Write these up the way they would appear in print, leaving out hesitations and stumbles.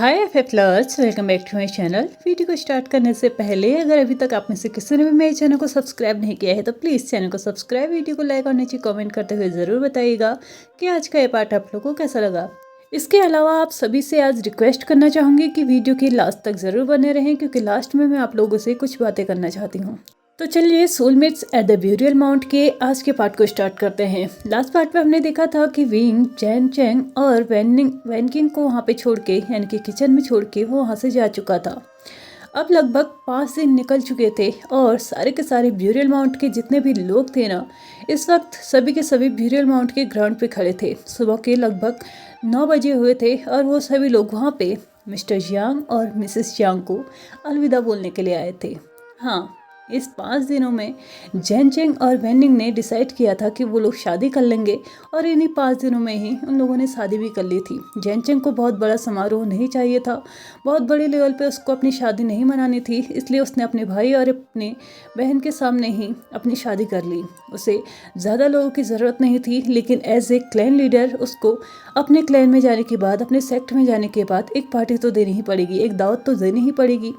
हाय एफ लर्स, welcome back to my channel. Video को स्टार्ट करने से पहले अगर अभी तक आप में से किसी ने भी मेरे चैनल को सब्सक्राइब नहीं किया है तो प्लीज़ चैनल को सब्सक्राइब, वीडियो को लाइक और नीचे कमेंट करते हुए ज़रूर बताइएगा कि आज का ये पार्ट आप लोगों को कैसा लगा। इसके अलावा आप सभी से आज रिक्वेस्ट करना चाहूँगी कि वीडियो के लास्ट तक ज़रूर बने रहें, क्योंकि लास्ट में मैं आप लोगों से कुछ बातें करना चाहती हूँ। तो चलिए soulmates at the burial mount के आज के पार्ट को स्टार्ट करते हैं। लास्ट पार्ट में हमने देखा था कि विंग, जैन चेंग और वैनकिंग को वहाँ पे छोड़ के, यानी कि किचन में छोड़ के वो वहाँ से जा चुका था। अब लगभग 5 दिन निकल चुके थे और सारे के सारे ब्यूरियल माउंट के जितने भी लोग थे ना, इस वक्त सभी के सभी ब्यूरियल माउंट के ग्राउंड पे खड़े थे। सुबह के लगभग 9 बजे हुए थे और वो सभी लोग वहाँ पे मिस्टर जियांग और मिसेस जियांग को अलविदा बोलने के लिए आए थे। हाँ, इस 5 दिनों में जैन चेंग और वैनिंग ने डिसाइड किया था कि वो लोग शादी कर लेंगे और इन्हीं 5 दिनों में ही उन लोगों ने शादी भी कर ली थी। जैन चेंग को बहुत बड़ा समारोह नहीं चाहिए था, बहुत बड़े लेवल पे उसको अपनी शादी नहीं मनानी थी, इसलिए उसने अपने भाई और अपने बहन के सामने ही अपनी शादी कर ली। उसे ज़्यादा लोगों की ज़रूरत नहीं थी, लेकिन एज ए क्लैन लीडर उसको अपने क्लैन में जाने के बाद, अपने सेक्ट में जाने के बाद एक पार्टी तो देनी ही पड़ेगी, एक दावत तो देनी ही पड़ेगी।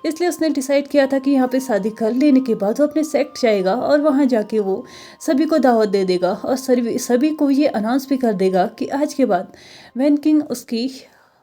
इसलिए उसने डिसाइड किया था कि यहाँ पे शादी कर लेने के बाद वो अपने सेक्ट जाएगा और वहाँ जाके वो सभी को दावत दे देगा और सभी को ये अनाउंस भी कर देगा कि आज के बाद वैनकिंग उसकी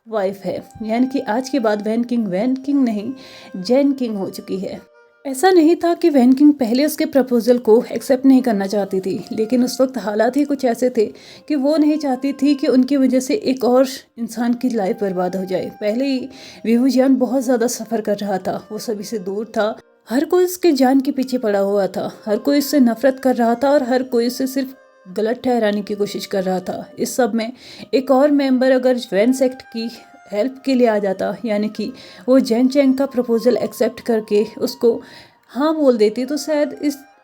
वाइफ है, यानी कि आज के बाद वैनकिंग नहीं, जैन किंग हो चुकी है। ऐसा नहीं था कि वैनकिंग पहले उसके प्रपोजल को एक्सेप्ट नहीं करना चाहती थी, लेकिन उस वक्त हालात ही कुछ ऐसे थे कि वो नहीं चाहती थी कि उनकी वजह से एक और इंसान की लाइफ बर्बाद हो जाए। पहले ही विहू जियान बहुत ज़्यादा सफ़र कर रहा था, वो सभी से दूर था, हर कोई उसके जान के पीछे पड़ा हुआ था, हर कोई उससे नफरत कर रहा था और हर कोई उसे सिर्फ गलत ठहराने की कोशिश कर रहा था। इस सब में एक और मेंबर अगर वैन सेक्ट की हेल्प के लिए आ जाता, यानी कि वो जैन चेंग का प्रपोजल एक्सेप्ट करके उसको हाँ बोल देती, तो शायद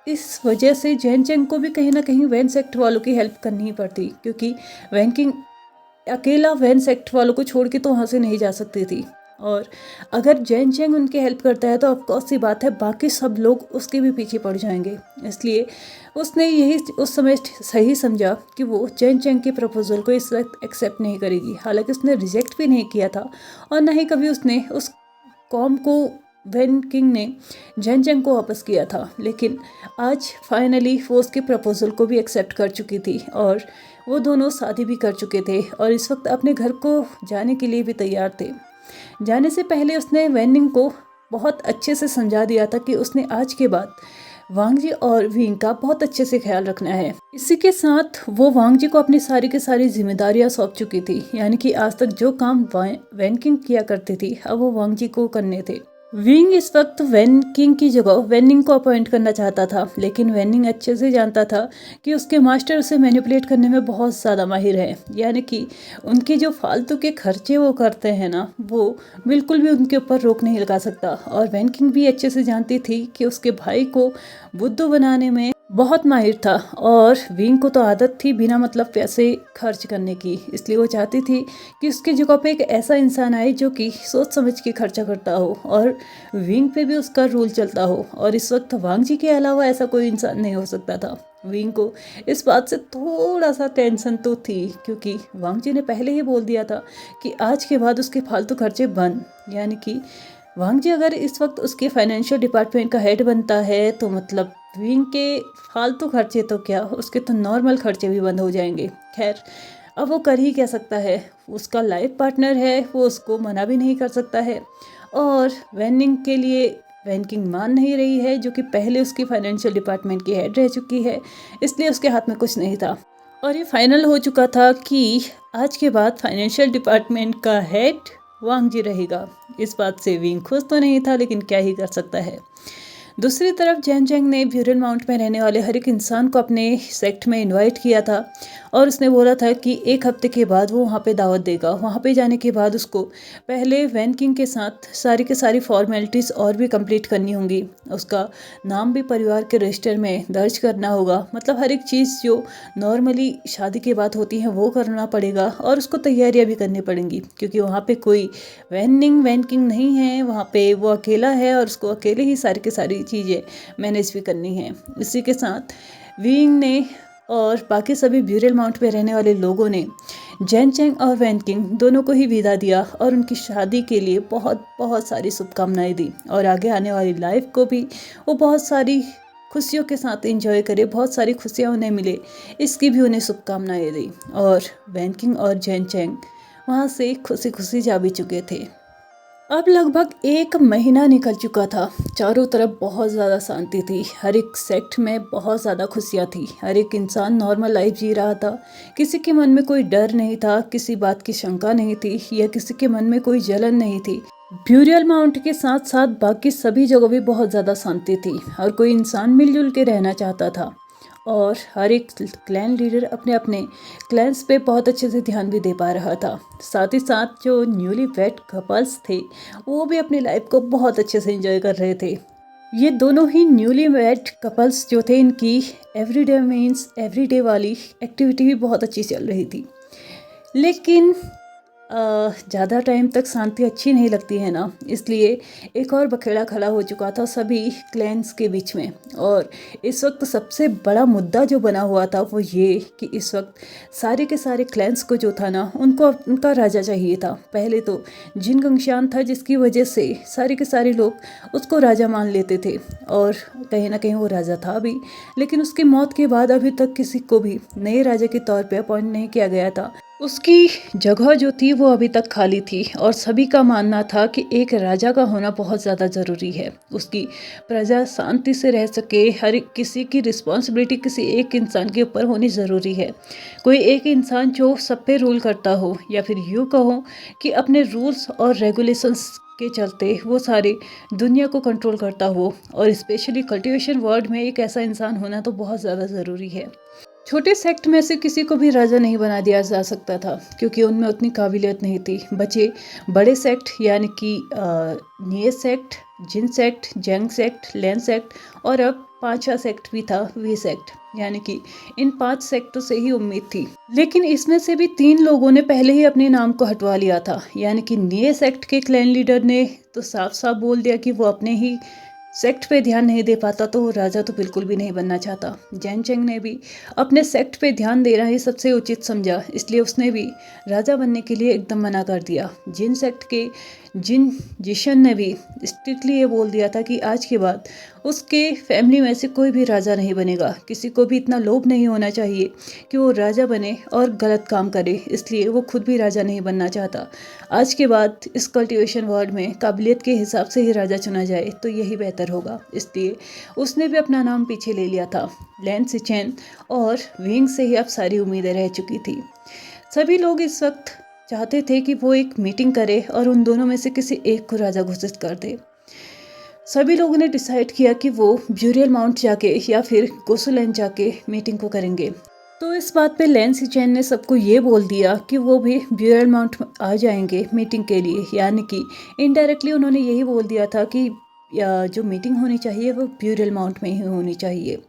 इस वजह से जैन चेंग को भी कहीं ना कहीं वैन सेक्ट वालों की हेल्प करनी ही पड़ती, क्योंकि वैनकिंग अकेला वैन सेक्ट वालों को छोड़ के तो वहाँ से नहीं जा सकती थी। और अगर जैन चेंग उनकी हेल्प करता है तो ऑफकोर्स सी बात है बाकी सब लोग उसके भी पीछे पड़ जाएंगे। इसलिए उसने यही उस समय सही समझा कि वो जैन चेंग के प्रपोजल को इस वक्त एक्सेप्ट नहीं करेगी। हालांकि उसने रिजेक्ट भी नहीं किया था और न ही कभी उसने उस कॉम को वैनकिंग ने जैन चेंग को वापस किया था, लेकिन आज फाइनली वो उसके प्रपोजल को भी एक्सेप्ट कर चुकी थी और वो दोनों शादी भी कर चुके थे और इस वक्त अपने घर को जाने के लिए भी तैयार थे। जाने से पहले उसने वैनिंग को बहुत अच्छे से समझा दिया था कि उसने आज के बाद वांग जी और विंग का बहुत अच्छे से ख्याल रखना है। इसी के साथ वो वांग जी को अपनी सारी की सारी जिम्मेदारियां सौंप चुकी थी, यानी कि आज तक जो काम वैनकिंग किया करती थी अब वो वांग जी को करने थे। विंग इस वक्त वैनकिंग की जगह वैनिंग को अपॉइंट करना चाहता था, लेकिन वैनिंग अच्छे से जानता था कि उसके मास्टर उसे मैनिपुलेट करने में बहुत ज़्यादा माहिर है, यानी कि उनके जो फालतू के खर्चे वो करते हैं ना, वो बिल्कुल भी उनके ऊपर रोक नहीं लगा सकता। और वैनकिंग भी अच्छे से जानती थी कि उसके भाई को बुद्धू बनाने में बहुत माहिर था और विंग को तो आदत थी बिना मतलब पैसे खर्च करने की, इसलिए वो चाहती थी कि उसकी जगह पे एक ऐसा इंसान आए जो कि सोच समझ के खर्चा करता हो और विंग पे भी उसका रूल चलता हो। और इस वक्त वांग जी के अलावा ऐसा कोई इंसान नहीं हो सकता था। विंग को इस बात से थोड़ा सा टेंशन तो थी, क्योंकि वांग जी ने पहले ही बोल दिया था कि आज के बाद उसके फालतू खर्चे बंद, यानी कि वांग जी अगर इस वक्त उसके फाइनेंशियल डिपार्टमेंट का हेड बनता है तो मतलब विंग के फालतू खर्चे तो क्या, उसके तो नॉर्मल खर्चे भी बंद हो जाएंगे। खैर, अब वो कर ही क्या सकता है, उसका लाइफ पार्टनर है, वो उसको मना भी नहीं कर सकता है। और वैनिंग के लिए वैनकिंग मान नहीं रही है, जो कि पहले उसकी फाइनेंशियल डिपार्टमेंट की हेड रह चुकी है, इसलिए उसके हाथ में कुछ नहीं था। और ये फाइनल हो चुका था कि आज के बाद फाइनेंशियल डिपार्टमेंट का हेड वांग जी रहेगा। इस बात से विंग खुश तो नहीं था, लेकिन क्या ही कर सकता है। दूसरी तरफ जैन चेंग ने ब्यूरियल माउंट में रहने वाले हर एक इंसान को अपने सेक्ट में इनवाइट किया था और उसने बोला था कि 1 हफ्ते के बाद वो वहाँ पे दावत देगा। वहाँ पे जाने के बाद उसको पहले वैनकिंग के साथ सारी के सारी फॉर्मेलिटीज़ और भी कंप्लीट करनी होंगी, उसका नाम भी परिवार के रजिस्टर में दर्ज करना होगा, मतलब हर एक चीज़ जो नॉर्मली शादी के बाद होती है वो करना पड़ेगा और उसको तैयारियाँ भी करनी पड़ेंगी, क्योंकि वहाँ पे कोई वैनकिंग नहीं है, वहाँ पे वो अकेला है और उसको अकेले ही सारी की सारी चीज़ें मैनेज भी करनी है। इसी के साथ विंग ने और बाकी सभी ब्यूरियल माउंट पे रहने वाले लोगों ने जैन चेंग और वैन किंग दोनों को ही विदा दिया और उनकी शादी के लिए बहुत बहुत सारी शुभकामनाएं दी और आगे आने वाली लाइफ को भी वो बहुत सारी खुशियों के साथ एंजॉय करे, बहुत सारी खुशियाँ उन्हें मिले, इसकी भी उन्हें शुभकामनाएं दी। और वैन किंग और जैन चेंग वहाँ से खुशी खुशी जा भी चुके थे। अब लगभग 1 महीना निकल चुका था। चारों तरफ बहुत ज़्यादा शांति थी, हर एक सेक्ट में बहुत ज़्यादा खुशियाँ थी, हर एक इंसान नॉर्मल लाइफ जी रहा था। किसी के मन में कोई डर नहीं था, किसी बात की शंका नहीं थी या किसी के मन में कोई जलन नहीं थी। ब्यूरियल माउंट के साथ साथ बाकी सभी जगह भी बहुत ज़्यादा शांति थी। हर कोई इंसान मिलजुल के रहना चाहता था और हर एक क्लैन लीडर अपने अपने क्लैंस पे बहुत अच्छे से ध्यान भी दे पा रहा था। साथ ही साथ जो न्यूली वेड कपल्स थे वो भी अपनी लाइफ को बहुत अच्छे से एंजॉय कर रहे थे। ये दोनों ही न्यूली वेड कपल्स जो थे, इनकी एवरीडे वाली एक्टिविटी भी बहुत अच्छी चल रही थी। लेकिन ज़्यादा टाइम तक शांति अच्छी नहीं लगती है ना, इसलिए एक और बखेड़ा खड़ा हो चुका था सभी क्लैंस के बीच में। और इस वक्त सबसे बड़ा मुद्दा जो बना हुआ था वो ये कि इस वक्त सारे के सारे क्लैंस को जो था ना, उनको उनका राजा चाहिए था। पहले तो जिन गंगशान था जिसकी वजह से सारे के सारे लोग उसको राजा मान लेते थे और कहीं ना कहीं वो राजा था भी, लेकिन उसकी मौत के बाद अभी तक किसी को भी नए राजा के तौर पे अपॉइंट नहीं किया गया था। उसकी जगह जो थी वो अभी तक खाली थी और सभी का मानना था कि एक राजा का होना बहुत ज़्यादा ज़रूरी है। उसकी प्रजा शांति से रह सके, हर किसी की रिस्पॉन्सिबिलिटी किसी एक इंसान के ऊपर होनी ज़रूरी है। कोई एक इंसान जो सब पे रूल करता हो, या फिर यूँ कहो कि अपने रूल्स और रेगुलेशंस के चलते वो सारी दुनिया को कंट्रोल करता हो। और स्पेशली कल्टीवेशन वर्ल्ड में एक ऐसा इंसान होना तो बहुत ज़्यादा ज़रूरी है। छोटे सेक्ट में से किसी को भी राजा नहीं बना दिया जा सकता था क्योंकि उनमें उतनी काबिलियत नहीं थी। बचे बड़े सेक्ट यानी कि निये सेक्ट, जिन सेक्ट, जंग सेक्ट, लैन सेक्ट और अब 5वां सेक्ट भी था, वी सेक्ट। यानी कि इन 5 सेक्टों से ही उम्मीद थी। लेकिन इसमें से भी 3 लोगों ने पहले ही अपने नाम को हटवा लिया था। यानी कि निये सेक्ट के क्लैन लीडर ने तो साफ साफ बोल दिया कि वो अपने ही सेक्ट पे ध्यान नहीं दे पाता, तो वो राजा तो बिल्कुल भी नहीं बनना चाहता। जैन चेंग ने भी अपने सेक्ट पे ध्यान देना ही सबसे उचित समझा, इसलिए उसने भी राजा बनने के लिए एकदम मना कर दिया। जिन सेक्ट के जिन जिशन ने भी स्ट्रिक्टली ये बोल दिया था कि आज के बाद उसके फैमिली में से कोई भी राजा नहीं बनेगा। किसी को भी इतना लोभ नहीं होना चाहिए कि वो राजा बने और गलत काम करे, इसलिए वो खुद भी राजा नहीं बनना चाहता। आज के बाद इस कल्टीवेशन वर्ल्ड में काबिलियत के हिसाब से ही राजा चुना जाए तो यही बेहतर होगा। इसलिए उसने भी अपना नाम पीछे ले लिया था। लैन सिचेन और विंग से ही अब सारी उम्मीदें रह चुकी थी। सभी लोग इस वक्त चाहते थे कि वो एक मीटिंग करे और उन दोनों में से किसी एक को राजा घोषित कर दे। सभी लोगों ने डिसाइड किया कि वो ब्यूरियल माउंट जाके या फिर गोसुलैंड जाके मीटिंग को करेंगे। तो इस बात पे लैन सिचेन ने सबको ये बोल दिया कि वो भी ब्यूरियल माउंट आ जाएंगे मीटिंग के लिए। यानी कि इनडायरेक्टली उन्होंने यही बोल दिया था कि जो मीटिंग होनी चाहिए वो ब्यूरियल माउंट में ही होनी चाहिए।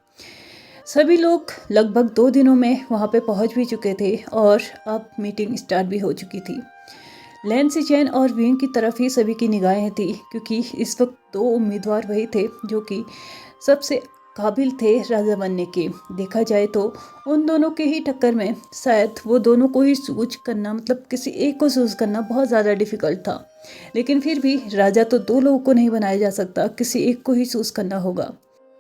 सभी लोग लगभग 2 दिनों में वहाँ पे पहुँच भी चुके थे और अब मीटिंग स्टार्ट भी हो चुकी थी। लैन सिचेन और विंग की तरफ ही सभी की निगाहें थी क्योंकि इस वक्त 2 उम्मीदवार वही थे जो कि सबसे काबिल थे राजा बनने के। देखा जाए तो उन दोनों के ही टक्कर में शायद वो दोनों को ही चूज करना, मतलब किसी एक को चूज करना बहुत ज़्यादा डिफिकल्ट था। लेकिन फिर भी राजा तो 2 लोगों को नहीं बनाया जा सकता, किसी एक को ही चूज करना होगा।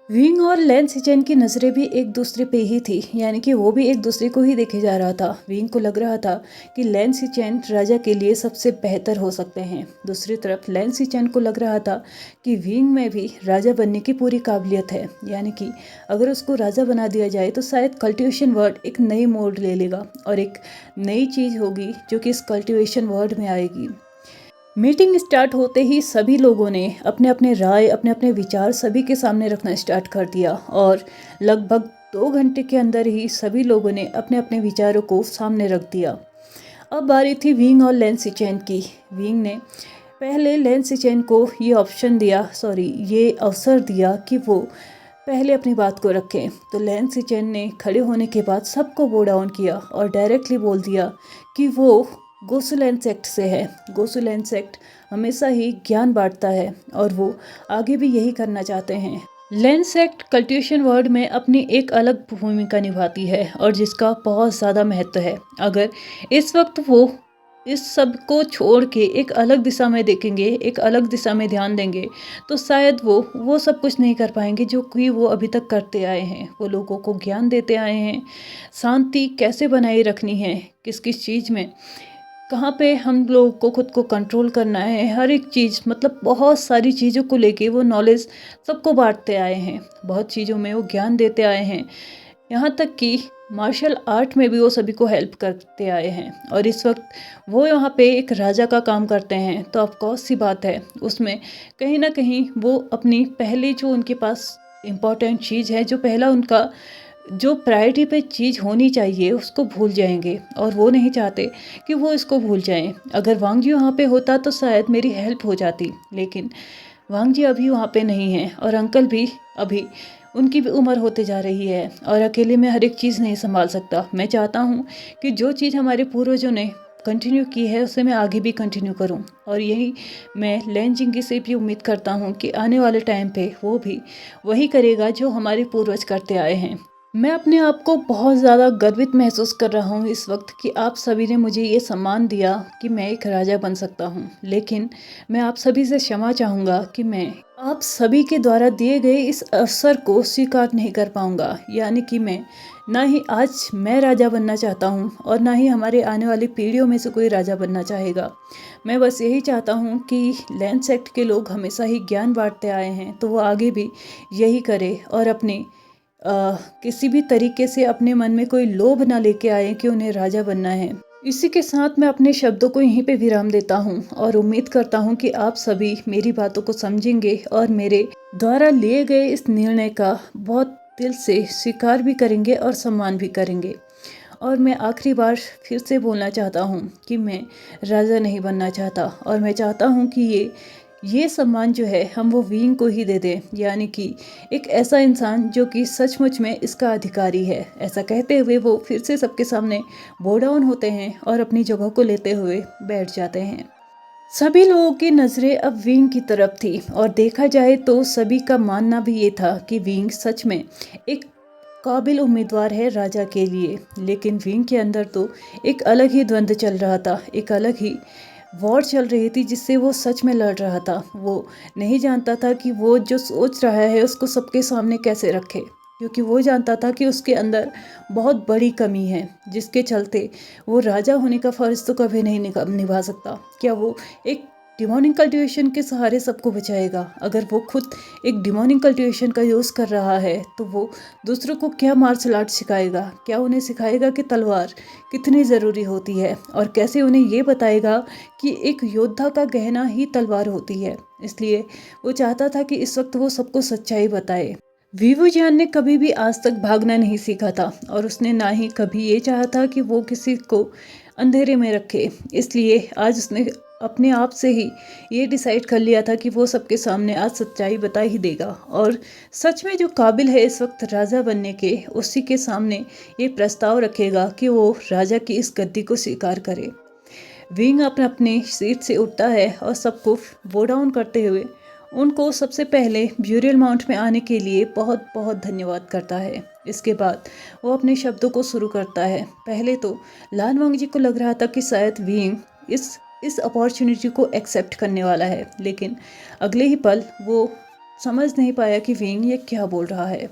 विंग और लैन सिचेन की नज़रें भी एक दूसरे पे ही थी, यानी कि वो भी एक दूसरे को ही देखे जा रहा था। विंग को लग रहा था कि लैन सिचेन राजा के लिए सबसे बेहतर हो सकते हैं। दूसरी तरफ लैन सिचेन को लग रहा था कि विंग में भी राजा बनने की पूरी काबिलियत है। यानी कि अगर उसको राजा बना दिया जाए तो शायद कल्टीवेशन वर्ल्ड एक नई मोड़ ले लेगा और एक नई चीज़ होगी जो कि इस कल्टीवेशन वर्ल्ड में आएगी। मीटिंग स्टार्ट होते ही सभी लोगों ने अपने अपने राय, अपने अपने विचार सभी के सामने रखना स्टार्ट कर दिया और लगभग 2 घंटे के अंदर ही सभी लोगों ने अपने अपने विचारों को सामने रख दिया। अब बारी थी विंग और लैन सिचेन की। विंग ने पहले लैन सिचेन को ये अवसर दिया कि वो पहले अपनी बात को रखें। तो लैन सिचेन ने खड़े होने के बाद सबको बो डाउन किया और डायरेक्टली बोल दिया कि वो गोसुलैंड सेक्ट से है। गोसुलैंड सेक्ट हमेशा ही ज्ञान बांटता है और वो आगे भी यही करना चाहते हैं। लेंस एक्ट कल्टीवेशन वर्ल्ड में अपनी एक अलग भूमिका निभाती है और जिसका बहुत ज़्यादा महत्व है। अगर इस वक्त वो इस सब को छोड़ के एक अलग दिशा में देखेंगे, एक अलग दिशा में ध्यान देंगे, तो शायद वो सब कुछ नहीं कर पाएंगे जो कि वो अभी तक करते आए हैं। वो लोगों को ज्ञान देते आए हैं, शांति कैसे बनाए रखनी है, किस किस चीज़ में, कहाँ पे हम लोगों को खुद को कंट्रोल करना है, हर एक चीज़, मतलब बहुत सारी चीज़ों को लेके वो नॉलेज सबको बांटते आए हैं। बहुत चीज़ों में वो ज्ञान देते आए हैं, यहाँ तक कि मार्शल आर्ट में भी वो सभी को हेल्प करते आए हैं। और इस वक्त वो यहाँ पे एक राजा का काम करते हैं, तो ऑफकोर्स सी बात है उसमें कहीं ना कहीं वो अपनी पहली जो उनके पास इम्पॉर्टेंट चीज़ है, जो पहला उनका जो प्रायोरिटी पे चीज़ होनी चाहिए उसको भूल जाएंगे। और वो नहीं चाहते कि वो इसको भूल जाएं। अगर वांग जी वहाँ पे होता तो शायद मेरी हेल्प हो जाती, लेकिन वांग जी अभी वहाँ पे नहीं हैं और अंकल भी अभी, उनकी भी उम्र होते जा रही है और अकेले में हर एक चीज़ नहीं संभाल सकता। मैं चाहता हूँ कि जो चीज़ हमारे पूर्वजों ने कंटिन्यू की है उसे मैं आगे भी कंटिन्यू करूं। और यही मैं लैन जिंगी से भी उम्मीद करता हूं कि आने वाले टाइम पे वो भी वही करेगा जो हमारे पूर्वज करते आए हैं। मैं अपने आप को बहुत ज़्यादा गर्वित महसूस कर रहा हूँ इस वक्त कि आप सभी ने मुझे ये सम्मान दिया कि मैं एक राजा बन सकता हूँ। लेकिन मैं आप सभी से क्षमा चाहूँगा कि मैं आप सभी के द्वारा दिए गए इस अवसर को स्वीकार नहीं कर पाऊँगा। यानी कि मैं ना ही आज मैं राजा बनना चाहता हूँ और ना ही हमारे आने वाली पीढ़ियों में से कोई राजा बनना चाहेगा। मैं बस यही चाहता हूँ कि लैंड सेक्ट के लोग हमेशा ही ज्ञान बांटते आए हैं, तो वो आगे भी यही करे और अपने किसी भी तरीके से अपने मन में कोई लोभ ना लेके आए कि उन्हें राजा बनना है। इसी के साथ मैं अपने शब्दों को यहीं पे विराम देता हूँ और उम्मीद करता हूँ कि आप सभी मेरी बातों को समझेंगे और मेरे द्वारा लिए गए इस निर्णय का बहुत दिल से स्वीकार भी करेंगे और सम्मान भी करेंगे। और मैं आखिरी बार फिर से बोलना चाहता हूँ कि मैं राजा नहीं बनना चाहता और मैं चाहता हूँ कि ये सम्मान जो है हम वो वीइंग को ही दे दें, यानी कि एक ऐसा इंसान जो कि सचमुच में इसका अधिकारी है। ऐसा कहते हुए वो फिर से सबके सामने बो डाउन होते हैं और अपनी जगह को लेते हुए बैठ जाते हैं। सभी लोगों की नज़रें अब विंग की तरफ थी और देखा जाए तो सभी का मानना भी ये था कि विंग सच में एक काबिल उम्मीदवार है राजा के लिए। लेकिन विंग के अंदर तो एक अलग ही द्वंद्व चल रहा था, एक अलग ही वॉर चल रही थी जिससे वो सच में लड़ रहा था। वो नहीं जानता था कि वो जो सोच रहा है उसको सबके सामने कैसे रखे, क्योंकि वो जानता था कि उसके अंदर बहुत बड़ी कमी है जिसके चलते वो राजा होने का फ़र्ज़ तो कभी नहीं निभा सकता। क्या वो एक डिमोनिक कल्टीवेशन के सहारे सबको बचाएगा? अगर वो खुद एक डिमोनिक कल्टीवेशन का यूज़ कर रहा है तो वो दूसरों को क्या मार्शल आर्ट सिखाएगा? क्या उन्हें सिखाएगा कि तलवार कितनी ज़रूरी होती है और कैसे उन्हें ये बताएगा कि एक योद्धा का गहना ही तलवार होती है? इसलिए वो चाहता था कि इस वक्त वो सबको सच्चाई बताए। वीवू जियान ने कभी भी आज तक भागना नहीं सीखा था और उसने ना ही कभी ये चाहा था कि वो किसी को अंधेरे में रखे। इसलिए आज उसने अपने आप से ही ये डिसाइड कर लिया था कि वो सबके सामने आज सच्चाई बता ही देगा और सच में जो काबिल है इस वक्त राजा बनने के, उसी के सामने ये प्रस्ताव रखेगा कि वो राजा की इस गद्दी को स्वीकार करे। विंग अपने सीट से उठता है और सबको बो डाउन करते हुए उनको सबसे पहले ब्यूरियल माउंट में आने के लिए बहुत बहुत धन्यवाद करता है। इसके बाद वो अपने शब्दों को शुरू करता है। पहले तो लान वांग जी को लग रहा था कि शायद विंग इस अपॉर्चुनिटी को एक्सेप्ट करने वाला है, लेकिन अगले ही पल वो समझ नहीं पाया कि विंग ये क्या बोल रहा है।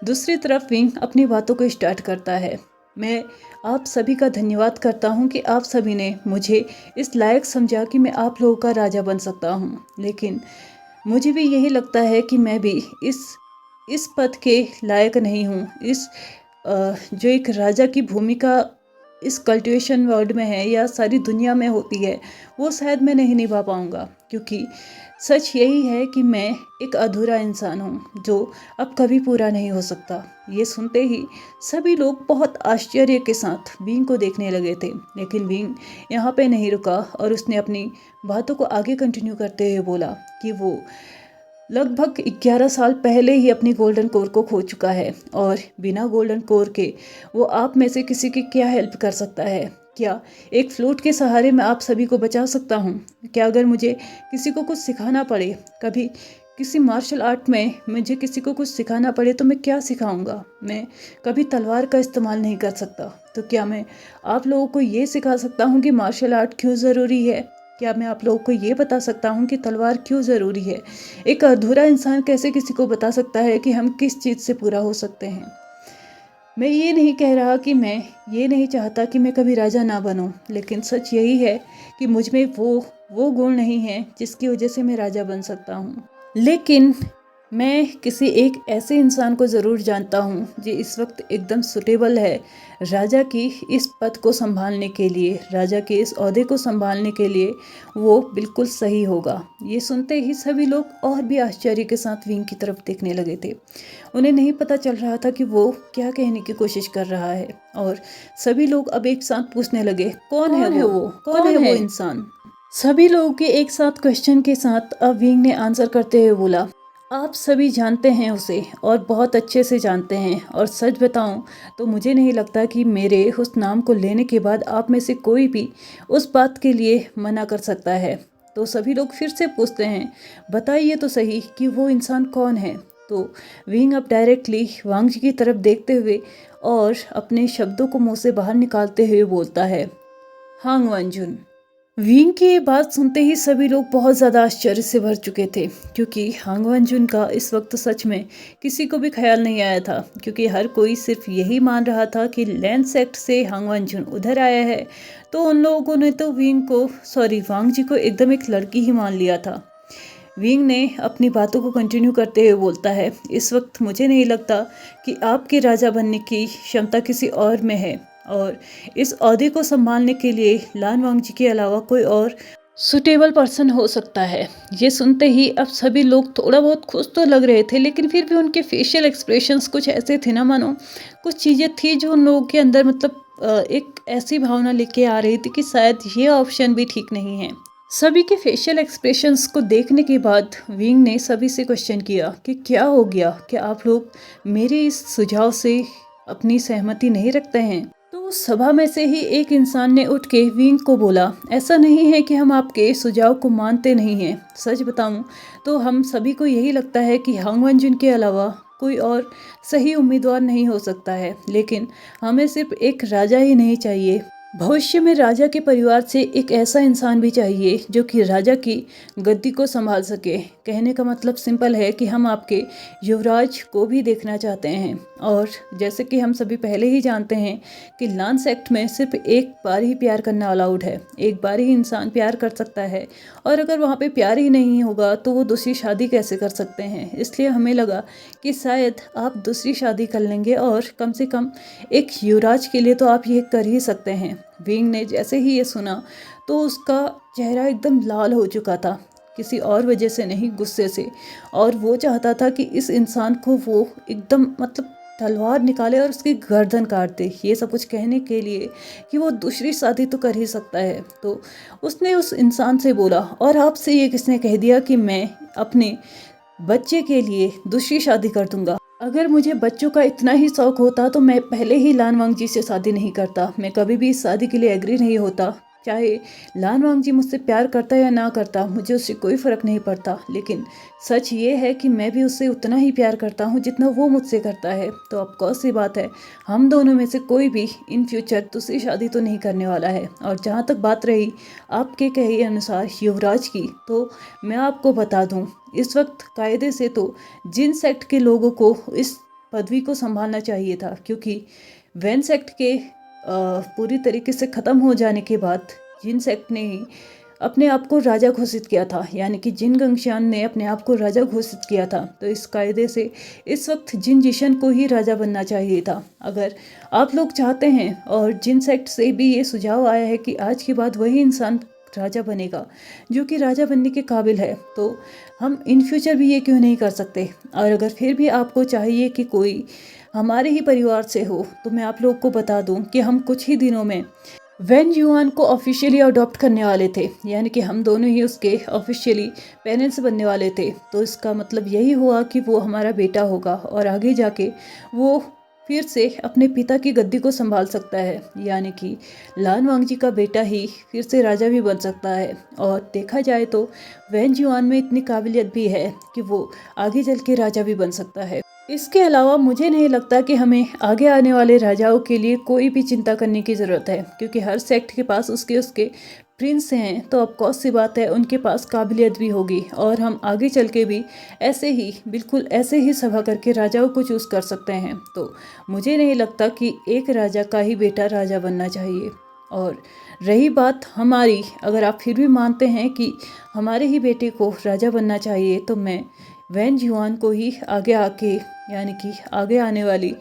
दूसरी तरफ विंग अपनी बातों को स्टार्ट करता है। मैं आप सभी का धन्यवाद करता हूँ कि आप सभी ने मुझे इस लायक समझा कि मैं आप लोगों का राजा बन सकता हूँ, लेकिन मुझे भी यही लगता है कि मैं भी इस पद के लायक नहीं हूँ। जो एक राजा की भूमिका इस कल्टीवेशन वर्ल्ड में है या सारी दुनिया में होती है, वो शायद मैं नहीं निभा पाऊँगा, क्योंकि सच यही है कि मैं एक अधूरा इंसान हूँ जो अब कभी पूरा नहीं हो सकता। ये सुनते ही सभी लोग बहुत आश्चर्य के साथ विंग को देखने लगे थे, लेकिन विंग यहाँ पे नहीं रुका और उसने अपनी बातों को आगे कंटिन्यू करते हुए बोला कि वो लगभग 11 साल पहले ही अपनी गोल्डन कोर को खो चुका है और बिना गोल्डन कोर के वो आप में से किसी की क्या हेल्प कर सकता है? क्या एक फ्लूट के सहारे मैं आप सभी को बचा सकता हूँ? क्या अगर मुझे किसी को कुछ सिखाना पड़े, कभी किसी मार्शल आर्ट में मुझे किसी को कुछ सिखाना पड़े तो मैं क्या सिखाऊंगा? मैं कभी तलवार का इस्तेमाल नहीं कर सकता। तो क्या मैं आप लोगों को ये सिखा सकता हूँ कि मार्शल आर्ट क्यों ज़रूरी है? क्या मैं आप लोगों को ये बता सकता हूँ कि तलवार क्यों ज़रूरी है? एक अधूरा इंसान कैसे किसी को बता सकता है कि हम किस चीज़ से पूरा हो सकते हैं? मैं ये नहीं कह रहा कि मैं ये नहीं चाहता कि मैं कभी राजा ना बनूं, लेकिन सच यही है कि मुझ में वो गुण नहीं है जिसकी वजह से मैं राजा बन सकता हूँ। लेकिन मैं किसी एक ऐसे इंसान को ज़रूर जानता हूँ जो इस वक्त एकदम सुटेबल है राजा की इस पद को संभालने के लिए, राजा के इस ओहदे को संभालने के लिए। वो बिल्कुल सही होगा। ये सुनते ही सभी लोग और भी आश्चर्य के साथ विंग की तरफ देखने लगे थे। उन्हें नहीं पता चल रहा था कि वो क्या कहने की कोशिश कर रहा है, और सभी लोग अब एक साथ पूछने लगे, कौन है वो इंसान? सभी लोगों के एक साथ क्वेश्चन के साथ अब विंग ने आंसर करते हुए बोला, आप सभी जानते हैं उसे और बहुत अच्छे से जानते हैं, और सच बताऊं तो मुझे नहीं लगता कि मेरे उस नाम को लेने के बाद आप में से कोई भी उस बात के लिए मना कर सकता है। तो सभी लोग फिर से पूछते हैं, बताइए तो सही कि वो इंसान कौन है? तो विंग अब डायरेक्टली वांग जी की तरफ देखते हुए और अपने शब्दों को मुंह से बाहर निकालते हुए बोलता है, हांग वंजुन। विंग की ये बात सुनते ही सभी लोग बहुत ज़्यादा आश्चर्य से भर चुके थे, क्योंकि हांग वंजुन का इस वक्त सच में किसी को भी ख्याल नहीं आया था, क्योंकि हर कोई सिर्फ यही मान रहा था कि लैंड सेक्ट से हांग वंजुन उधर आया है। तो उन लोगों ने तो वांग जी को एकदम एक लड़की ही मान लिया था। विंग ने अपनी बातों को कंटिन्यू करते हुए बोलता है, इस वक्त मुझे नहीं लगता कि आपके राजा बनने की क्षमता किसी और में है, और इस ओहदे को संभालने के लिए लान वांग जी के अलावा कोई और सुटेबल पर्सन हो सकता है। ये सुनते ही अब सभी लोग थोड़ा बहुत खुश तो लग रहे थे, लेकिन फिर भी उनके फेशियल एक्सप्रेशंस कुछ ऐसे थे ना, मानो कुछ चीज़ें थी जो उन लोगों के अंदर एक ऐसी भावना लेके आ रही थी कि शायद ये ऑप्शन भी ठीक नहीं है। सभी के फेशियल एक्सप्रेशंस को देखने के बाद विंग ने सभी से क्वेश्चन किया कि क्या हो गया, क्या आप लोग मेरे इस सुझाव से अपनी सहमति नहीं रखते हैं? तो सभा में से ही एक इंसान ने उठ के विंग को बोला, ऐसा नहीं है कि हम आपके सुझाव को मानते नहीं हैं। सच बताऊं तो हम सभी को यही लगता है कि हांग वंजुन के अलावा कोई और सही उम्मीदवार नहीं हो सकता है, लेकिन हमें सिर्फ एक राजा ही नहीं चाहिए, भविष्य में राजा के परिवार से एक ऐसा इंसान भी चाहिए जो कि राजा की गद्दी को संभाल सके। कहने का मतलब सिंपल है कि हम आपके युवराज को भी देखना चाहते हैं, और जैसे कि हम सभी पहले ही जानते हैं कि लान सेक्ट में सिर्फ एक बार ही प्यार करना अलाउड है, एक बार ही इंसान प्यार कर सकता है, और अगर वहाँ पे प्यार ही नहीं होगा तो वो दूसरी शादी कैसे कर सकते हैं? इसलिए हमें लगा कि शायद आप दूसरी शादी कर लेंगे, और कम से कम एक युवराज के लिए तो आप ये कर ही सकते हैं। विंग ने जैसे ही ये सुना तो उसका चेहरा एकदम लाल हो चुका था, किसी और वजह से नहीं, गुस्से से, और वो चाहता था कि इस इंसान को वो एकदम तलवार निकाले और उसकी गर्दन काट दे, ये सब कुछ कहने के लिए कि वो दूसरी शादी तो कर ही सकता है। तो उसने उस इंसान से बोला, और आपसे ये किसने कह दिया कि मैं अपने बच्चे के लिए दूसरी शादी कर दूंगा? अगर मुझे बच्चों का इतना ही शौक होता तो मैं पहले ही लान वांग जी से शादी नहीं करता। मैं कभी भी इस शादी के लिए एग्री नहीं होता। चाहे लान वांग जी मुझसे प्यार करता या ना करता, मुझे उससे कोई फ़र्क नहीं पड़ता, लेकिन सच ये है कि मैं भी उससे उतना ही प्यार करता हूँ जितना वो मुझसे करता है। तो ऑफकोर्स सी बात है, हम दोनों में से कोई भी इन फ्यूचर दूसरी शादी तो नहीं करने वाला है। और जहाँ तक बात रही आपके कहे अनुसार युवराज की, तो मैं आपको बता दूँ, इस वक्त कायदे से तो जिन सेक्ट के लोगों को इस पदवी को संभालना चाहिए था, क्योंकि वैन सेक्ट के पूरी तरीके से ख़त्म हो जाने के बाद जिन सेक्ट ने ही अपने आप को राजा घोषित किया था, यानी कि जिन गंगशान ने अपने आप को राजा घोषित किया था, तो इस कायदे से इस वक्त जिन जिशन को ही राजा बनना चाहिए था। अगर आप लोग चाहते हैं और जिन सेक्ट से भी ये सुझाव आया है कि आज के बाद वही इंसान राजा बनेगा जो कि राजा बनने के काबिल है, तो हम इन फ्यूचर भी ये क्यों नहीं कर सकते? और अगर फिर भी आपको चाहिए कि कोई हमारे ही परिवार से हो, तो मैं आप लोग को बता दूं कि हम कुछ ही दिनों में वैन युआन को ऑफिशियली अडॉप्ट करने वाले थे, यानी कि हम दोनों ही उसके ऑफिशियली पेरेंट्स बनने वाले थे। तो इसका मतलब यही हुआ कि वो हमारा बेटा होगा, और आगे जाके वो फिर से अपने पिता की गद्दी को संभाल सकता है, यानी कि लान वांगजी का बेटा ही फिर से राजा भी बन सकता है। और देखा जाए तो वैन जुआन में इतनी काबिलियत भी है कि वो आगे चल के राजा भी बन सकता है। इसके अलावा मुझे नहीं लगता कि हमें आगे आने वाले राजाओं के लिए कोई भी चिंता करने की ज़रूरत है, क्योंकि हर सेक्ट के पास उसके उसके प्रिंस हैं, तो अब कौन सी बात है, उनके पास काबिलियत भी होगी और हम आगे चल के भी ऐसे ही बिल्कुल ऐसे ही सभा करके राजाओं को चूज़ कर सकते हैं। तो मुझे नहीं लगता कि एक राजा का ही बेटा राजा बनना चाहिए। और रही बात हमारी, अगर आप फिर भी मानते हैं कि हमारे ही बेटे को राजा बनना चाहिए, तो मैं वैन जुआन को ही आगे आके, यानी कि आगे आने वाली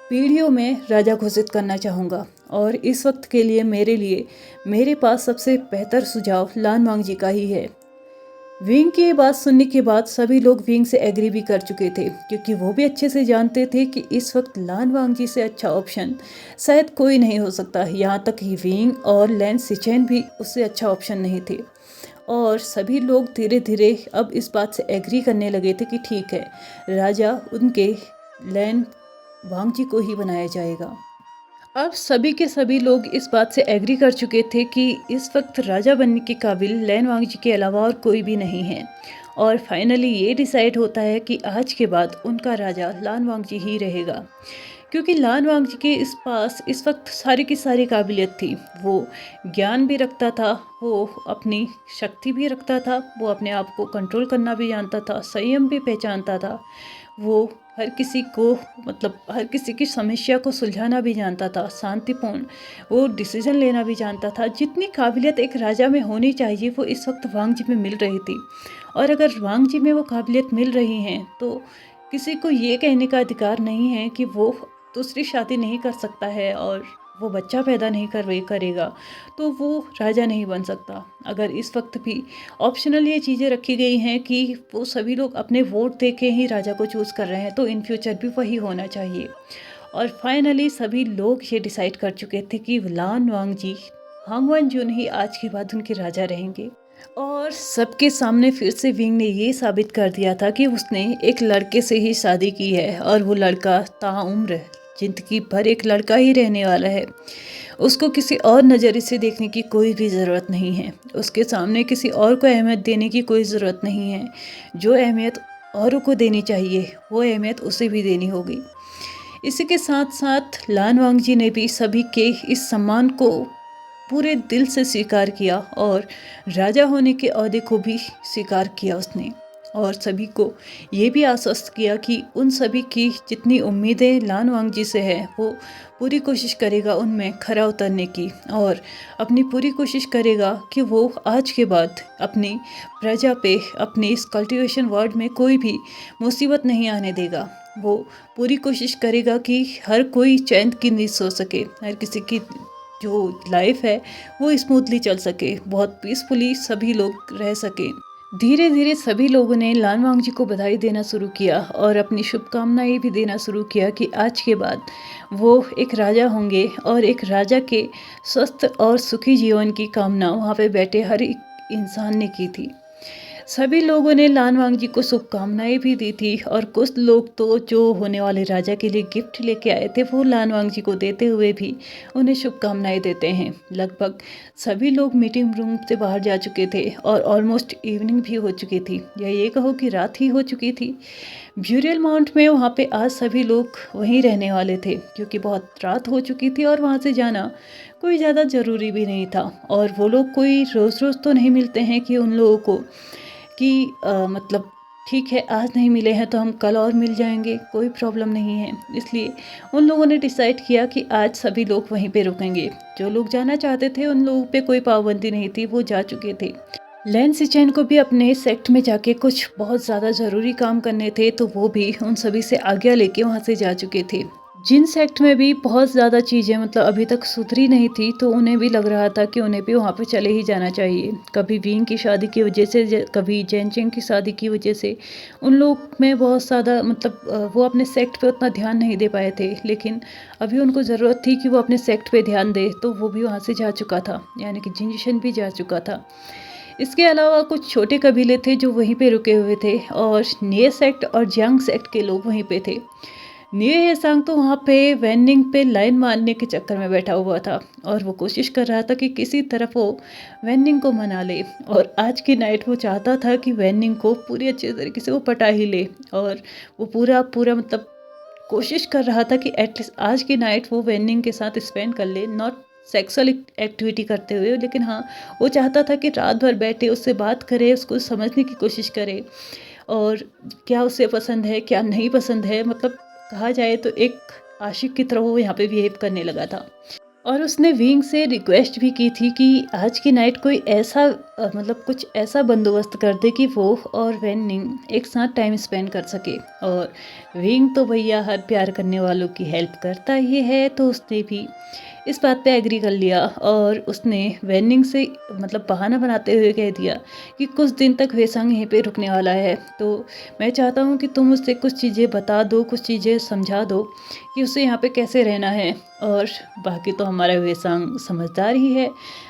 पीढ़ियों में राजा घोषित करना चाहूँगा। और इस वक्त के लिए मेरे पास सबसे बेहतर सुझाव लान वांगजी का ही है। विंग की ये बात सुनने के बाद सभी लोग विंग से एग्री भी कर चुके थे, क्योंकि वो भी अच्छे से जानते थे कि इस वक्त लान वांगजी से अच्छा ऑप्शन शायद कोई नहीं हो सकता। यहाँ तक कि विंग और लैन सिचेन भी उससे अच्छा ऑप्शन नहीं थे। और सभी लोग धीरे धीरे अब इस बात से एग्री करने लगे थे कि ठीक है, राजा उनके लैन वांगजी को ही बनाया जाएगा। अब सभी के सभी लोग इस बात से एग्री कर चुके थे कि इस वक्त राजा बनने के काबिल लैन वांगजी के अलावा और कोई भी नहीं है। और फाइनली ये डिसाइड होता है कि आज के बाद उनका राजा लान वांगजी ही रहेगा, क्योंकि लान वांगजी के इस पास इस वक्त सारी की सारी काबिलियत थी। वो ज्ञान भी रखता था, वो अपनी शक्ति भी रखता था, वो अपने आप को कंट्रोल करना भी जानता था, संयम भी पहचानता था, वो हर किसी को हर किसी की समस्या को सुलझाना भी जानता था, शांतिपूर्ण वो डिसीजन लेना भी जानता था। जितनी काबिलियत एक राजा में होनी चाहिए वो इस वक्त वांगजी में मिल रही थी। और अगर वांगजी में वो काबिलियत मिल रही हैं तो किसी को ये कहने का अधिकार नहीं है कि वो दूसरी शादी नहीं कर सकता है और वो बच्चा पैदा नहीं करेगा तो वो राजा नहीं बन सकता। अगर इस वक्त भी ऑप्शनल ये चीज़ें रखी गई हैं कि वो सभी लोग अपने वोट दे के ही राजा को चूज़ कर रहे हैं, तो इन फ्यूचर भी वही होना चाहिए। और फाइनली सभी लोग ये डिसाइड कर चुके थे कि लान वांगजी हांग वनजून ही आज के बाद उनके राजा रहेंगे। और सबके सामने फिर से विंग ने ये साबित कर दिया था कि उसने एक लड़के से ही शादी की है और वो लड़का ताउम्र जिंदगी भर एक लड़का ही रहने वाला है। उसको किसी और नज़रिए से देखने की कोई भी ज़रूरत नहीं है, उसके सामने किसी और को अहमियत देने की कोई ज़रूरत नहीं है। जो अहमियत औरों को देनी चाहिए वो अहमियत उसे भी देनी होगी। इसी के साथ साथ लान वांगजी ने भी सभी के इस सम्मान को पूरे दिल से स्वीकार किया और राजा होने के ओहदे को भी स्वीकार किया उसने। और सभी को ये भी आश्वस्त किया कि उन सभी की जितनी उम्मीदें लान वांगजी से है वो पूरी कोशिश करेगा उनमें खरा उतरने की, और अपनी पूरी कोशिश करेगा कि वो आज के बाद अपनी प्रजा पे, अपने इस कल्टीवेशन वर्ल्ड में कोई भी मुसीबत नहीं आने देगा। वो पूरी कोशिश करेगा कि हर कोई चैन की नींद सो सके, हर किसी की जो लाइफ है वो स्मूथली चल सके, बहुत पीसफुली सभी लोग रह सके। धीरे धीरे सभी लोगों ने लान वांगजी को बधाई देना शुरू किया और अपनी शुभकामनाएं भी देना शुरू किया कि आज के बाद वो एक राजा होंगे, और एक राजा के स्वस्थ और सुखी जीवन की कामना वहाँ पे बैठे हर एक इंसान ने की थी। सभी लोगों ने लान वांगजी को शुभकामनाएं भी दी थी, और कुछ लोग तो जो होने वाले राजा के लिए गिफ्ट लेके आए थे वो लान वांगजी को देते हुए भी उन्हें शुभकामनाएं देते हैं। लगभग सभी लोग मीटिंग रूम से बाहर जा चुके थे और ऑलमोस्ट इवनिंग भी हो चुकी थी, या ये कहो कि रात ही हो चुकी थी। ब्यूरियल माउंट में वहाँ पे आज सभी लोग वहीं रहने वाले थे, क्योंकि बहुत रात हो चुकी थी और वहाँ से जाना कोई ज़्यादा ज़रूरी भी नहीं था। और वो लोग कोई रोज़ रोज़ तो नहीं मिलते हैं कि उन लोगों को कि ठीक है आज नहीं मिले हैं तो हम कल और मिल जाएंगे, कोई प्रॉब्लम नहीं है। इसलिए उन लोगों ने डिसाइड किया कि आज सभी लोग वहीं पे रुकेंगे। जो लोग जाना चाहते थे उन लोगों पे कोई पाबंदी नहीं थी, वो जा चुके थे। लैन सिचेन को भी अपने सेक्ट में जाके कुछ बहुत ज़्यादा ज़रूरी काम करने थे, तो वो भी उन सभी से आज्ञा लेके वहाँ से जा चुके थे। जिन सेक्ट में भी बहुत ज़्यादा चीज़ें अभी तक सुधरी नहीं थी, तो उन्हें भी लग रहा था कि उन्हें भी वहाँ पे चले ही जाना चाहिए। कभी विंग की शादी की वजह से, कभी जेनचिंग की शादी की वजह से उन लोग में बहुत ज़्यादा वो अपने सेक्ट पे उतना ध्यान नहीं दे पाए थे, लेकिन अभी उनको ज़रूरत थी कि वो अपने सेक्ट पे ध्यान दे, तो वो भी वहाँ से जा चुका था, यानी कि जिनजिशन भी जा चुका था। इसके अलावा कुछ छोटे कबीले थे जो वहीं पे रुके हुए थे, और निये सेक्ट और जियांग सेक्ट के लोग वहीं पे थे। न्यू हेसांग तो वहाँ पे वेनिंग पे लाइन मारने के चक्कर में बैठा हुआ था और वो कोशिश कर रहा था कि किसी तरफ वो वेनिंग को मना ले। और आज की नाइट वो चाहता था कि वेनिंग को पूरी अच्छे तरीके से वो पटा ही ले। और वो पूरा पूरा मतलब कोशिश कर रहा था कि एटलीस्ट आज की नाइट वो वेनिंग के साथ स्पेंड कर ले, नॉट सेक्सुअल एक्टिविटी करते हुए, लेकिन हाँ वो चाहता था कि रात भर बैठे उससे बात करे, उसको समझने की कोशिश करे और क्या उसे पसंद है क्या नहीं पसंद है। मतलब कहा जाए तो एक आशिक की तरह वो यहाँ पे बिहेव करने लगा था। और उसने विंग से रिक्वेस्ट भी की थी कि आज की नाइट कोई ऐसा मतलब कुछ ऐसा बंदोबस्त कर दे कि वो और वेनिंग एक साथ टाइम स्पेंड कर सके। और विंग तो भैया हर प्यार करने वालों की हेल्प करता ही है, तो उसने भी इस बात पे एग्री कर लिया और उसने वेनिंग से मतलब बहाना बनाते हुए कह दिया कि कुछ दिन तक वेसांग यहीं पे रुकने वाला है, तो मैं चाहता हूँ कि तुम उससे कुछ चीज़ें बता दो, कुछ चीज़ें समझा दो कि उसे यहाँ पे कैसे रहना है। और बाकी तो हमारा वेसांग समझदार ही है,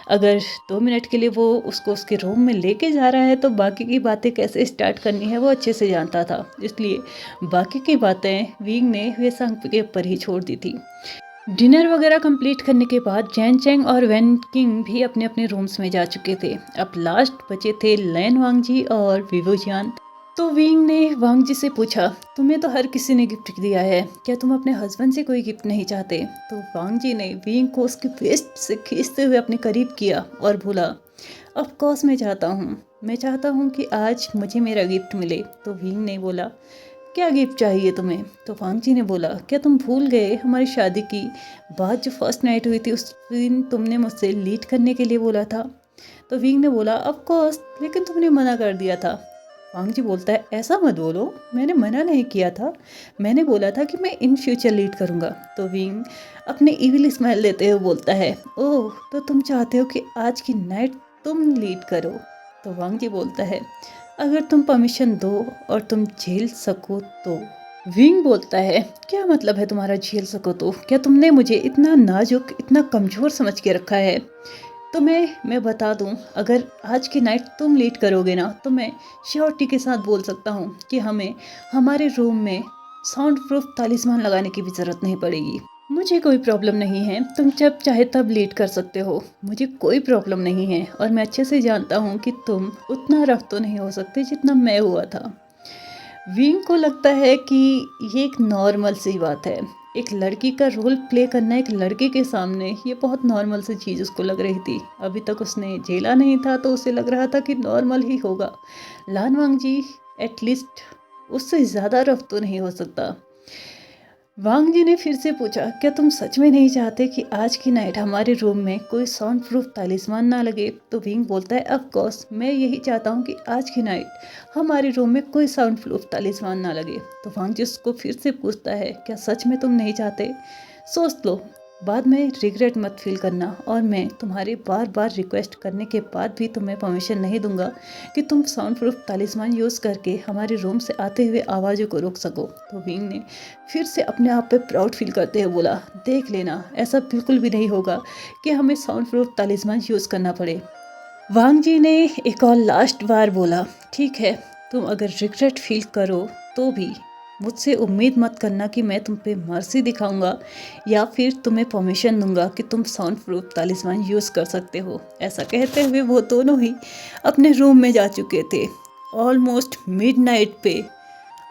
अगर 2 मिनट के लिए वो उसको उसके रूम में लेके जा रहा है तो बाकी की बातें कैसे स्टार्ट करनी है वो अच्छे से जानता था। इसलिए बाकी की बातें विंग ने वेसांग के ऊपर ही छोड़ दी थी। डिनर वगैरह कंप्लीट करने के बाद जैन चैंग और वैन किंग भी अपने अपने रूम्स में जा चुके थे। अब लास्ट बचे थे लैन वांगजी और विवो जियान। तो विंग ने वांगजी से पूछा, तुम्हें तो हर किसी ने गिफ्ट दिया है, क्या तुम अपने हस्बैंड से कोई गिफ्ट नहीं चाहते? तो वांगजी ने विंग को उसके वेस्ट से खींचते हुए अपने करीब किया और बोला, ऑफ कोर्स मैं चाहता हूँ कि आज मुझे मेरा गिफ्ट मिले। तो विंग ने बोला, क्या गिफ्ट चाहिए तुम्हें? तो वांगजी ने बोला, क्या तुम भूल गए हमारी शादी की बात जो फर्स्ट नाइट हुई थी, उस दिन तुमने मुझसे लीड करने के लिए बोला था? तो विंग ने बोला, ऑफ कोर्स, लेकिन तुमने मना कर दिया था। वांगजी बोलता है, ऐसा मत बोलो, मैंने मना नहीं किया था, मैंने बोला था कि मैं इन फ्यूचर लीड करूँगा। तो विंग अपने इविल स्माइल देते हुए बोलता है, ओह तो तुम चाहते हो कि आज की नाइट तुम लीड करो? तो वांगजी बोलता है, अगर तुम परमिशन दो और तुम झेल सको तो। विंग बोलता है, क्या मतलब है तुम्हारा झेल सको तो? क्या तुमने मुझे इतना नाजुक इतना कमज़ोर समझ के रखा है? तो मैं बता दूं, अगर आज की नाइट तुम लीड करोगे ना तो मैं श्योरिटी के साथ बोल सकता हूँ कि हमें हमारे रूम में साउंड प्रूफ तालिस्मान लगाने की भी ज़रूरत नहीं पड़ेगी। मुझे कोई प्रॉब्लम नहीं है, तुम जब चाहे तब लीड कर सकते हो, मुझे कोई प्रॉब्लम नहीं है। और मैं अच्छे से जानता हूँ कि तुम उतना रफ तो नहीं हो सकते जितना मैं हुआ था। विंग को लगता है कि ये एक नॉर्मल सी बात है, एक लड़की का रोल प्ले करना एक लड़के के सामने, ये बहुत नॉर्मल सी चीज़ उसको लग रही थी। अभी तक उसने झेला नहीं था तो उसे लग रहा था कि नॉर्मल ही होगा। लान वांगजी एटलीस्ट उससे ज़्यादा रफ तो नहीं हो सकता। वांगजी ने फिर से पूछा, क्या तुम सच में नहीं चाहते कि आज की नाइट हमारे रूम में कोई साउंड प्रूफ तालिस्मान ना लगे? तो विंग बोलता है, ऑफ कोर्स, मैं यही चाहता हूँ कि आज की नाइट हमारे रूम में कोई साउंड प्रूफ तालिस्मान ना लगे। तो वांगजी उसको फिर से पूछता है, क्या सच में तुम नहीं चाहते? सोच लो, बाद में रिग्रेट मत फील करना, और मैं तुम्हारे बार बार रिक्वेस्ट करने के बाद भी तुम्हें परमिशन नहीं दूंगा कि तुम साउंड प्रूफ तालिस्मान यूज़ करके हमारे रूम से आते हुए आवाज़ों को रोक सको। तो विंग ने फिर से अपने आप पे प्राउड फील करते हुए बोला, देख लेना, ऐसा बिल्कुल भी नहीं होगा कि हमें साउंड प्रूफ तालिस्मान यूज़ करना पड़े। वांगजी ने एक और लास्ट बार बोला, ठीक है, तुम अगर रिग्रेट फील करो तो भी मुझसे उम्मीद मत करना कि मैं तुम पे मर्सी दिखाऊंगा या फिर तुम्हें परमिशन दूंगा कि तुम साउंड प्रूफ तालिस्मान यूज़ कर सकते हो। ऐसा कहते हुए वो दोनों ही अपने रूम में जा चुके थे ऑलमोस्ट मिडनाइट पे।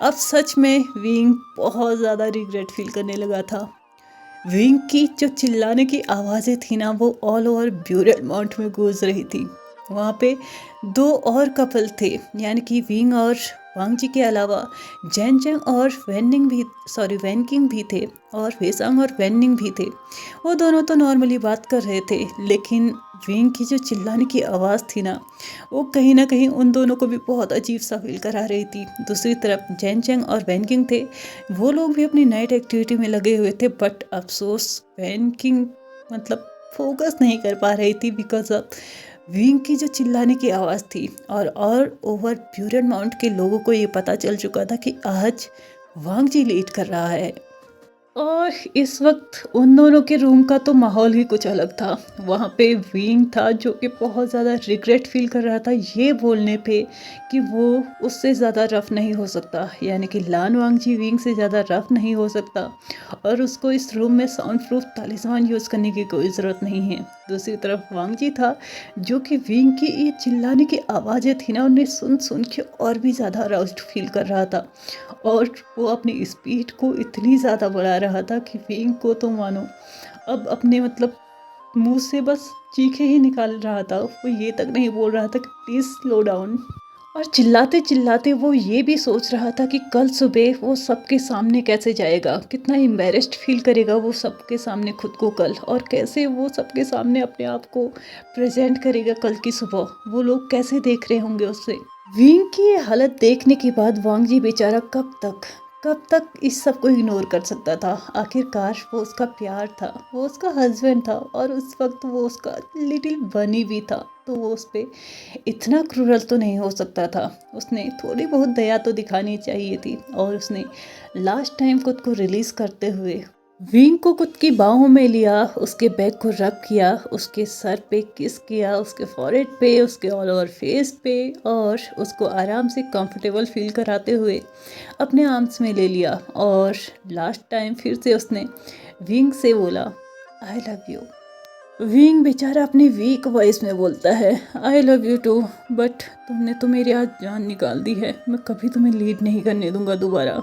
अब सच में विंग बहुत ज़्यादा रिग्रेट फील करने लगा था। विंग की जो चिल्लाने की आवाज़ें थी ना, वो ऑल ओवर ब्यूरेट माउंट में गूंज रही थी। वहाँ पे 2 और कपल थे, यानी कि विंग और वांगजी के अलावा जैन चैंग और वैन किंग भी थे, और वेसांग और वैनिंग भी थे। वो दोनों तो नॉर्मली बात कर रहे थे, लेकिन विंग की जो चिल्लाने की आवाज़ थी ना, वो कहीं ना कहीं उन दोनों को भी बहुत अजीब सा फील करा रही थी। दूसरी तरफ जैन चैंग और वैन किंग थे, वो लोग भी अपनी नाइट एक्टिविटी में लगे हुए थे, बट अफसोस वैन किंग मतलब फोकस नहीं कर पा रही थी बिकॉज ऑफ विंग की जो चिल्लाने की आवाज़ थी। और ओवर ब्यूरेट माउंट के लोगों को ये पता चल चुका था कि आज वांगजी लीड कर रहा है। और इस वक्त उन दोनों के रूम का तो माहौल ही कुछ अलग था। वहाँ पे विंग था जो कि बहुत ज़्यादा रिग्रेट फील कर रहा था ये बोलने पे कि वो उससे ज़्यादा रफ़ नहीं हो सकता, यानी कि लान वांगजी विंग से ज़्यादा रफ़ नहीं हो सकता और उसको इस रूम में साउंड प्रूफ तालिस्मान यूज़ करने की कोई ज़रूरत नहीं है। दूसरी तरफ वांगजी था जो कि विंग की ये चिल्लाने की आवाज़ें थी ना, उन्हें सुन सुन के और भी ज़्यादा अराउज्ड फील कर रहा था और वो अपनी स्पीड को इतनी ज़्यादा बढ़ा रहा था कि विंग को तो मानो अब अपने मतलब मुंह से बस चीखे ही निकाल रहा था। वो ये तक नहीं बोल रहा था कि प्लीज़ स्लो डाउन, और चिल्लाते चिल्लाते वो ये भी सोच रहा था कि कल सुबह वो सबके सामने कैसे जाएगा, कितना एम्बेरस्ड फील करेगा वो सबके सामने खुद को कल, और कैसे वो सबके सामने अपने आप को प्रेजेंट करेगा कल की सुबह, वो लोग कैसे देख रहे होंगे उससे। विंग की ये हालत देखने के बाद वांगजी बेचारा कब तक इस सब को इग्नोर कर सकता था। आखिरकार वो उसका प्यार था, वो उसका हस्बैंड था और उस वक्त वो उसका लिटिल बनी भी था, तो वो उस पर इतना क्रूरल तो नहीं हो सकता था। उसने थोड़ी बहुत दया तो दिखानी चाहिए थी और उसने लास्ट टाइम खुद को रिलीज़ करते हुए विंग को खुद की बाहों में लिया, उसके बैग को रब किया, उसके सर पे किस किया, उसके फॉरहेड पे, उसके ऑल ओवर फेस पे, और उसको आराम से कंफर्टेबल फील कराते हुए अपने आर्म्स में ले लिया। और लास्ट टाइम फिर से उसने विंग से बोला आई लव यू। विंग बेचारा अपनी वीक वॉइस में बोलता है I love you too, but तुमने तो मेरी आज जान निकाल दी है, मैं कभी तुम्हें लीड नहीं करने दूंगा दोबारा।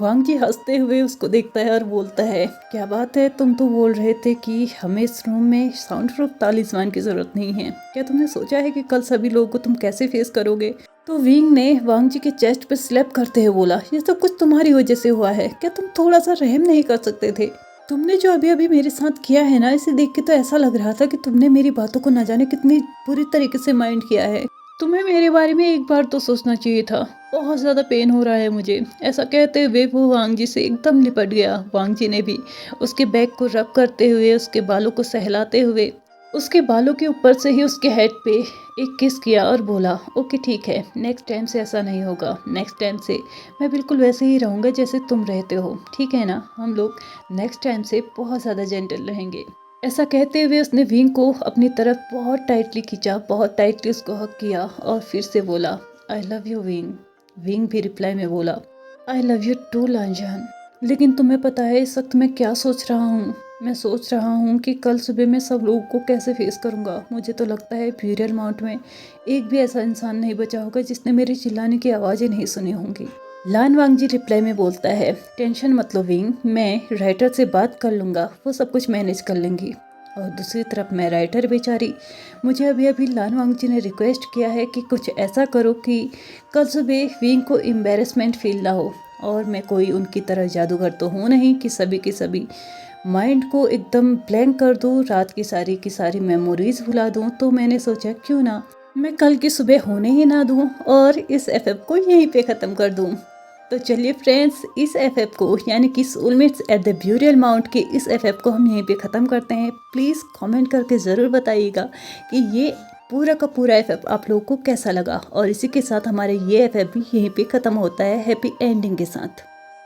वांगजी हंसते हुए उसको देखता है और बोलता है क्या बात है, तुम तो बोल रहे थे कि हमें इस रूम में साउंड प्रूफ तालिस्मान की जरूरत नहीं है, क्या तुमने सोचा है कि कल सभी लोगों को तुम कैसे फेस करोगे? तो विंग ने वांगजी के चेस्ट पर स्लैप करते हुए बोला ये सब कुछ तुम्हारी वजह से हुआ है, क्या तुम थोड़ा सा रहम नहीं कर सकते थे? तुमने जो अभी अभी मेरे साथ किया है ना, इसे देख के तो ऐसा लग रहा था कि तुमने मेरी बातों को न जाने कितनी बुरी तरीके से माइंड किया है। तुम्हें मेरे बारे में एक बार तो सोचना चाहिए था, बहुत ज़्यादा पेन हो रहा है मुझे। ऐसा कहते हुए वो वांगजी से एकदम लिपट गया। वांगजी ने भी उसके बैग को रब करते हुए, उसके बालों को सहलाते हुए, उसके बालों के ऊपर से ही उसके हेड पे एक किस किया और बोला ओके ठीक है, नेक्स्ट टाइम से ऐसा नहीं होगा, नेक्स्ट टाइम से मैं बिल्कुल वैसे ही रहूँगा जैसे तुम रहते हो, ठीक है ना? हम लोग नेक्स्ट टाइम से बहुत ज़्यादा जेंटल रहेंगे। ऐसा कहते हुए उसने विंग को अपनी तरफ बहुत टाइटली खींचा, बहुत टाइटली उसको हक किया और फिर से बोला आई लव यू विंग। विंग भी रिप्लाई में बोला आई लव यू टू लांजान। लेकिन तुम्हें पता है इस वक्त मैं क्या सोच रहा हूँ? मैं सोच रहा हूँ कि कल सुबह मैं सब लोगों को कैसे फेस करूँगा। मुझे तो लगता है ब्यूरियल माउंट में एक भी ऐसा इंसान नहीं बचा होगा जिसने मेरे चिल्लाने की आवाज़ें नहीं सुनी होंगी। लान वांगजी रिप्लाई में बोलता है टेंशन मत लो विंग, मैं राइटर से बात कर लूँगा, वो सब कुछ मैनेज कर लेंगी। और दूसरी तरफ मैं राइटर बेचारी, मुझे अभी अभी लान वांगजी ने रिक्वेस्ट किया है कि कुछ ऐसा करो कि कल सुबह विंग को एम्बेरसमेंट फील ना हो। और मैं कोई उनकी तरह जादूगर तो हूँ नहीं कि सभी की सभी माइंड को एकदम ब्लैंक कर दूँ, रात की सारी मेमोरीज भुला दूँ। तो मैंने सोचा क्यों ना मैं कल की सुबह होने ही ना दूँ और इस एफएफ को यहीं पे ख़त्म कर दूँ। तो चलिए फ्रेंड्स, इस एफएफ को यानी कि soulmates at the burial mount के इस एफएफ को हम यहीं पे ख़त्म करते हैं। प्लीज़ कमेंट करके ज़रूर बताइएगा कि ये पूरा का पूरा एफएफ आप लोगों को कैसा लगा। और इसी के साथ हमारे ये एफएफ भी यहीं पे ख़त्म होता है हैप्पी एंडिंग के साथ।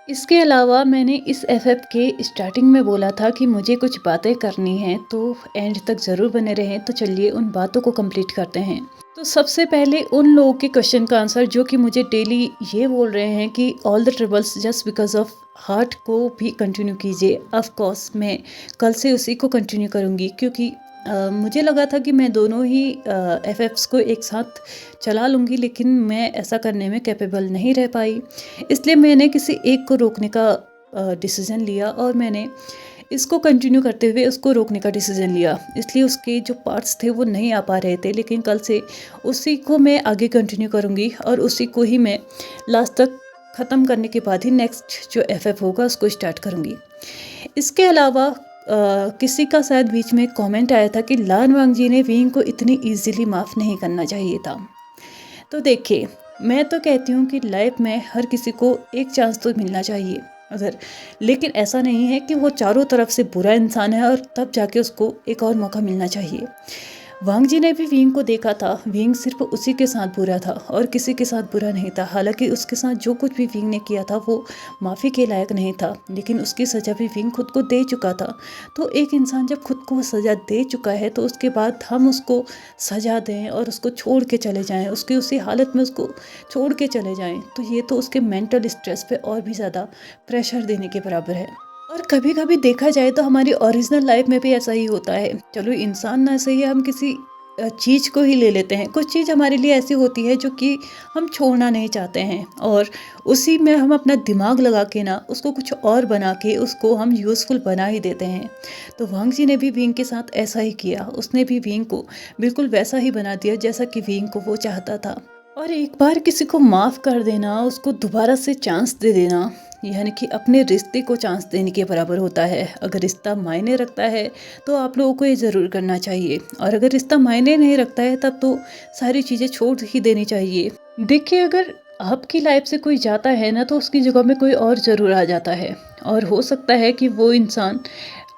इसके अलावा मैंने इस एफएफ के स्टार्टिंग में बोला था कि मुझे कुछ बातें करनी हैं, तो एंड तक ज़रूर बने रहें। तो चलिए उन बातों को कंप्लीट करते हैं। तो सबसे पहले उन लोगों के क्वेश्चन का आंसर जो कि मुझे डेली ये बोल रहे हैं कि all the troubles just because of heart को भी कंटिन्यू कीजिए। ऑफ कोर्स मैं कल से उसी को कंटिन्यू करूँगी, क्योंकि मुझे लगा था कि मैं दोनों ही एफएफ्स को एक साथ चला लूँगी, लेकिन मैं ऐसा करने में कैपेबल नहीं रह पाई। इसलिए मैंने किसी एक को रोकने का डिसीज़न लिया और मैंने इसको कंटिन्यू करते हुए उसको रोकने का डिसीज़न लिया। इसलिए उसके जो पार्ट्स थे वो नहीं आ पा रहे थे, लेकिन कल से उसी को मैं आगे कंटिन्यू करूँगी और उसी को ही मैं लास्ट तक ख़त्म करने के बाद ही नेक्स्ट जो एफएफ होगा उसको स्टार्ट करूँगी। इसके अलावा किसी का शायद बीच में कमेंट आया था कि लान वांगजी ने विंग को इतनी ईजिली माफ़ नहीं करना चाहिए था। तो देखिए, मैं तो कहती हूँ कि लाइफ में हर किसी को एक चांस तो मिलना चाहिए अगर, लेकिन ऐसा नहीं है कि वो चारों तरफ से बुरा इंसान है और तब जाके उसको एक और मौका मिलना चाहिए। वांग जी ने भी विंग को देखा था। विंग सिर्फ उसी के साथ बुरा था और किसी के साथ बुरा नहीं था। हालांकि उसके साथ जो कुछ भी विंग ने किया था वो माफ़ी के लायक नहीं था, लेकिन उसकी सज़ा भी विंग खुद को दे चुका था। तो एक इंसान जब खुद को सज़ा दे चुका है तो उसके बाद हम उसको सज़ा दें और उसको छोड़ के चले जाएं, उसकी उसी हालत में उसको छोड़ के चले जाएं, तो ये तो उसके मेंटल स्ट्रेस पे और भी ज़्यादा प्रेशर देने के बराबर है। और कभी कभी देखा जाए तो हमारी ओरिजिनल लाइफ में भी ऐसा ही होता है। चलो इंसान ना सही है, हम किसी चीज़ को ही ले लेते हैं। कुछ चीज़ हमारे लिए ऐसी होती है जो कि हम छोड़ना नहीं चाहते हैं और उसी में हम अपना दिमाग लगा के ना उसको कुछ और बना के उसको हम यूज़फुल बना ही देते हैं। तो वांग जी ने भी विंग के साथ ऐसा ही किया। उसने भी विंग को बिल्कुल वैसा ही बना दिया जैसा कि विंग को वो चाहता था। और एक बार किसी को माफ़ कर देना, उसको दोबारा से चांस दे देना, यानी कि अपने रिश्ते को चांस देने के बराबर होता है। अगर रिश्ता मायने रखता है तो आप लोगों को ये ज़रूर करना चाहिए, और अगर रिश्ता मायने नहीं रखता है तब तो सारी चीज़ें छोड़ ही देनी चाहिए। देखिए, अगर आपकी लाइफ से कोई जाता है ना तो उसकी जगह में कोई और ज़रूर आ जाता है, और हो सकता है कि वो इंसान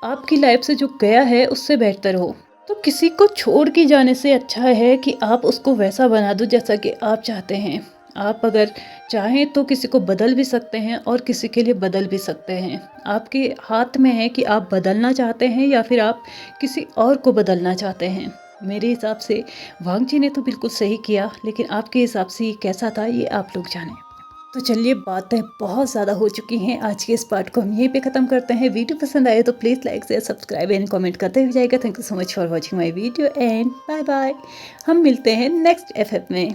आपकी लाइफ से जो गया है उससे बेहतर हो। तो किसी को छोड़ के जाने से अच्छा है कि आप उसको वैसा बना दो जैसा कि आप चाहते हैं। आप अगर चाहें तो किसी को बदल भी सकते हैं और किसी के लिए बदल भी सकते हैं। आपके हाथ में है कि आप बदलना चाहते हैं या फिर आप किसी और को बदलना चाहते हैं। मेरे हिसाब से वांग जी ने तो बिल्कुल सही किया, लेकिन आपके हिसाब से ये कैसा था ये आप लोग जानें। तो चलिए, बातें बहुत ज़्यादा हो चुकी हैं। आज के इस पार्ट को हम यहीं पे ख़त्म करते हैं। वीडियो पसंद आए तो please like share subscribe and comment करते हुए जाएगा। Thank you so much for watching my video and bye bye. हम मिलते हैं नेक्स्ट एफएफ में।